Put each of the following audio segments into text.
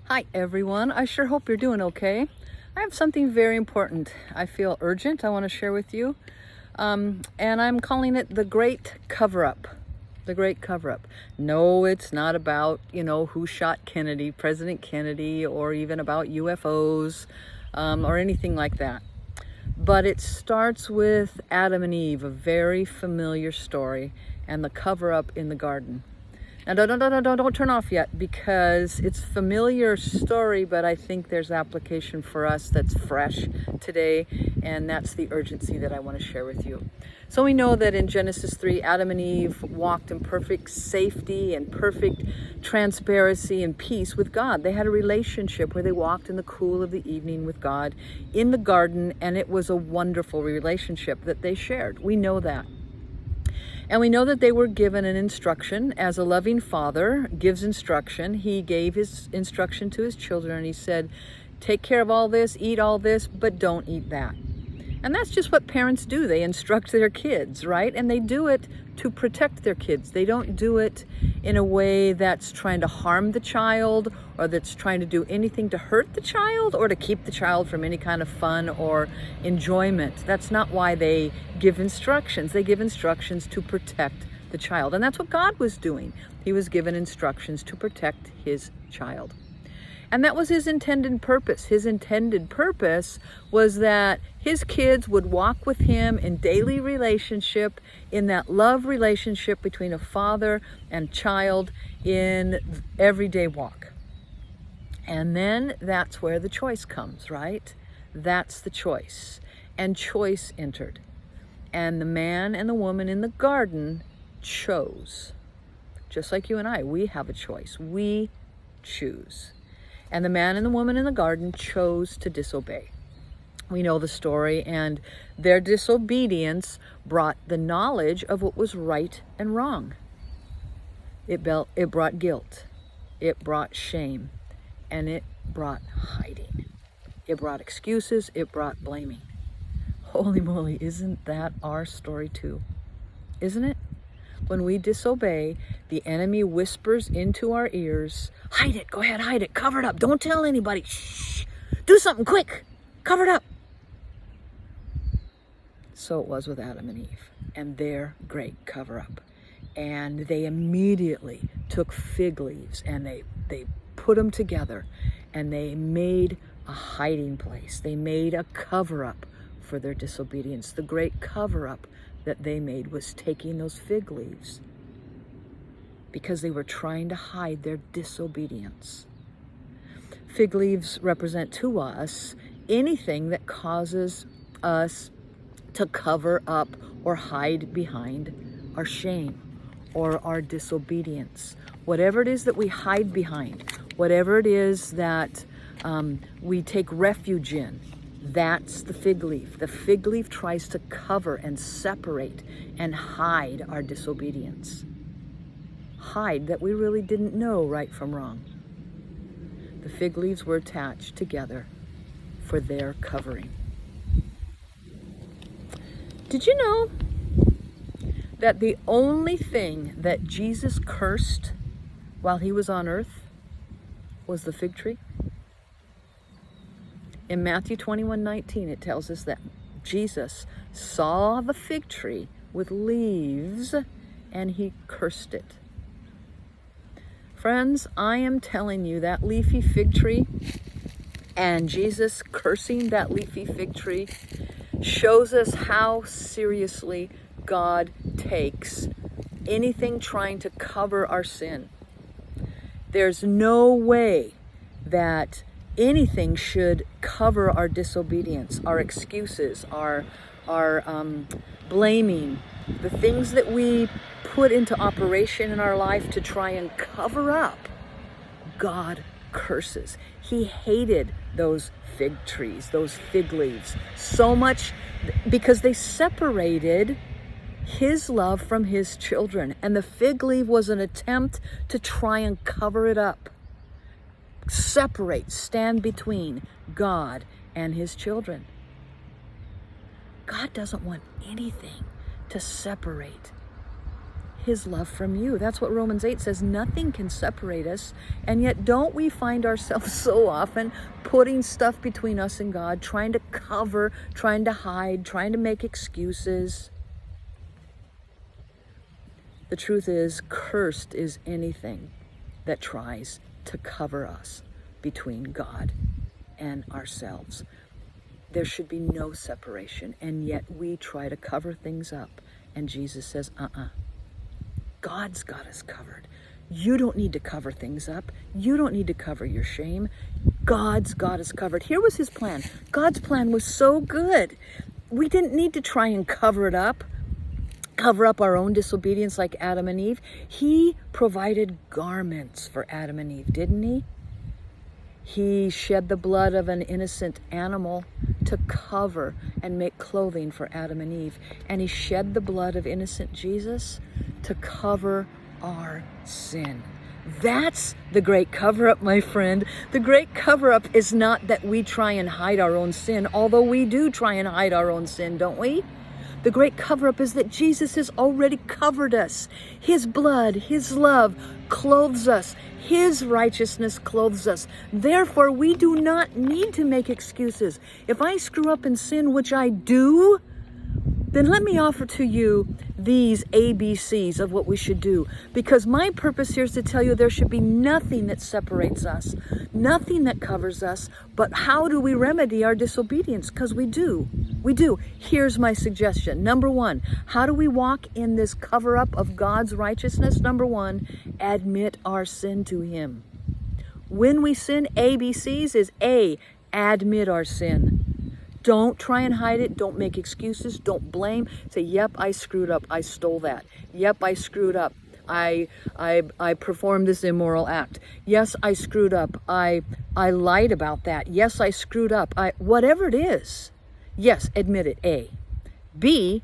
Hi everyone, I sure hope you're doing okay. I have something very important I feel urgent I want to share with you. And I'm calling it the Great Cover-Up. The Great Cover-Up. No, it's not about, who shot Kennedy, President Kennedy, or even about UFOs, or anything like that. But it starts with Adam and Eve, a very familiar story, and the cover-up in the garden. Now, don't turn off yet, because it's a familiar story, but I think there's application for us that's fresh today, and that's the urgency that I want to share with you. So we know that in Genesis 3, Adam and Eve walked in perfect safety and perfect transparency and peace with God. They had a relationship where they walked in the cool of the evening with God in the garden, and it was a wonderful relationship that they shared. We know that. And we know that they were given an instruction. As a loving father gives instruction, he gave his instruction to his children, and he said, take care of all this, eat all this, but don't eat that. And that's just what parents do. They instruct their kids, right? And they do it to protect their kids. They don't do it in a way that's trying to harm the child, or that's trying to do anything to hurt the child, or to keep the child from any kind of fun or enjoyment. That's not why they give instructions. They give instructions to protect the child. And that's what God was doing. He was given instructions to protect his child. And that was his intended purpose. His intended purpose was that his kids would walk with him in daily relationship, in that love relationship between a father and child in everyday walk. And then that's where the choice comes, right? That's the choice. And choice entered. And the man and the woman in the garden chose. Just like you and I, we have a choice. We choose. And the man and the woman in the garden chose to disobey. We know the story, and their disobedience brought the knowledge of what was right and wrong. It brought guilt, it brought shame, and it brought hiding. It brought excuses, it brought blaming. Holy moly, isn't that our story too? Isn't it? When we disobey, the enemy whispers into our ears, hide it, go ahead, hide it, cover it up, don't tell anybody, shh, do something quick, cover it up. So it was with Adam and Eve and their great cover-up. And they immediately took fig leaves and they put them together, and they made a hiding place. They made a cover-up for their disobedience. The great cover-up that they made was taking those fig leaves, because they were trying to hide their disobedience. Fig leaves represent to us anything that causes us to cover up or hide behind our shame or our disobedience. Whatever it is that we hide behind, whatever it is that we take refuge in, that's the fig leaf. The fig leaf tries to cover and separate and hide our disobedience. Hide that we really didn't know right from wrong. The fig leaves were attached together for their covering. Did you know that the only thing that Jesus cursed while he was on earth was the fig tree? In Matthew 21:19, it tells us that Jesus saw the fig tree with leaves and he cursed it. Friends, I am telling you, that leafy fig tree and Jesus cursing that leafy fig tree shows us how seriously God takes anything trying to cover our sin. There's no way that anything should cover our disobedience, our excuses, our blaming, the things that we put into operation in our life to try and cover up. God curses. He hated those fig trees, those fig leaves, so much because they separated his love from his children. And the fig leaf was an attempt to try and cover it up. Separate, stand between God and his children. God doesn't want anything to separate his love from you. That's what Romans 8 says. Nothing can separate us. And yet, don't we find ourselves so often putting stuff between us and God, trying to cover, trying to hide, trying to make excuses? The truth is, cursed is anything that tries to cover us between God and ourselves. There should be no separation, and yet we try to cover things up. And Jesus says, God's got us covered. You don't need to cover things up. You don't need to cover your shame. God's got us covered. Here was his plan. God's plan was so good. We didn't need to try and cover it up, cover up our own disobedience like Adam and Eve. He provided garments for Adam and Eve, didn't he? He shed the blood of an innocent animal to cover and make clothing for Adam and Eve. And he shed the blood of innocent Jesus to cover our sin. That's the great cover-up, my friend. The great cover-up is not that we try and hide our own sin, although we do try and hide our own sin, don't we? The great cover-up is that Jesus has already covered us. His blood, his love clothes us. His righteousness clothes us. Therefore, we do not need to make excuses. If I screw up in sin, which I do, then let me offer to you these ABCs of what we should do. Because my purpose here is to tell you there should be nothing that separates us, nothing that covers us, but how do we remedy our disobedience? Because we do. We do. Here's my suggestion. Number one, how do we walk in this cover-up of God's righteousness? Number one, admit our sin to him. When we sin, ABCs is A, admit our sin. Don't try and hide it. Don't make excuses. Don't blame. Say, yep, I screwed up. I stole that. Yep, I screwed up. I performed this immoral act. Yes, I screwed up. I lied about that. Yes, I screwed up. Whatever it is. Yes, admit it. A. B,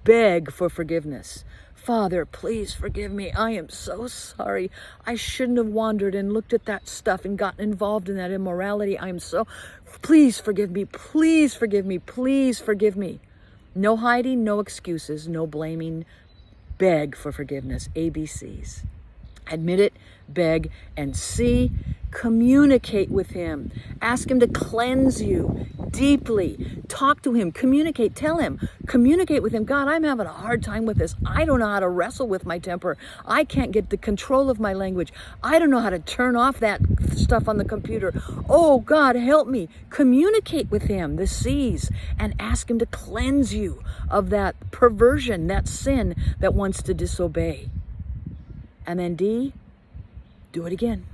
beg for forgiveness. Father, please forgive me. I am so sorry. I shouldn't have wandered and looked at that stuff and gotten involved in that immorality. Please forgive me. Please forgive me. Please forgive me. No hiding, no excuses, no blaming. Beg for forgiveness. ABCs. Admit it, beg, and C, communicate with him. Ask him to cleanse you deeply. Talk to him. Communicate. Tell him. Communicate with him. God, I'm having a hard time with this. I don't know how to wrestle with my temper. I can't get the control of my language. I don't know how to turn off that stuff on the computer. Oh, God, help me. Communicate with him, the C's, and ask him to cleanse you of that perversion, that sin that wants to disobey. And then D, do it again.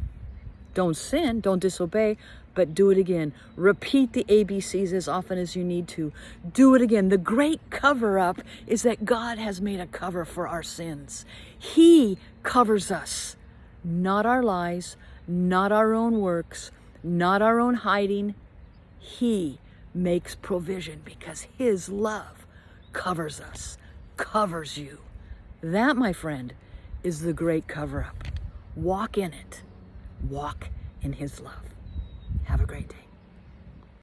Don't sin, don't disobey, but do it again. Repeat the ABCs as often as you need to. Do it again. The great cover-up is that God has made a cover for our sins. He covers us, not our lies, not our own works, not our own hiding. He makes provision because his love covers us, covers you. That, my friend, is the great cover-up. Walk in it. Walk in his love. Have a great day.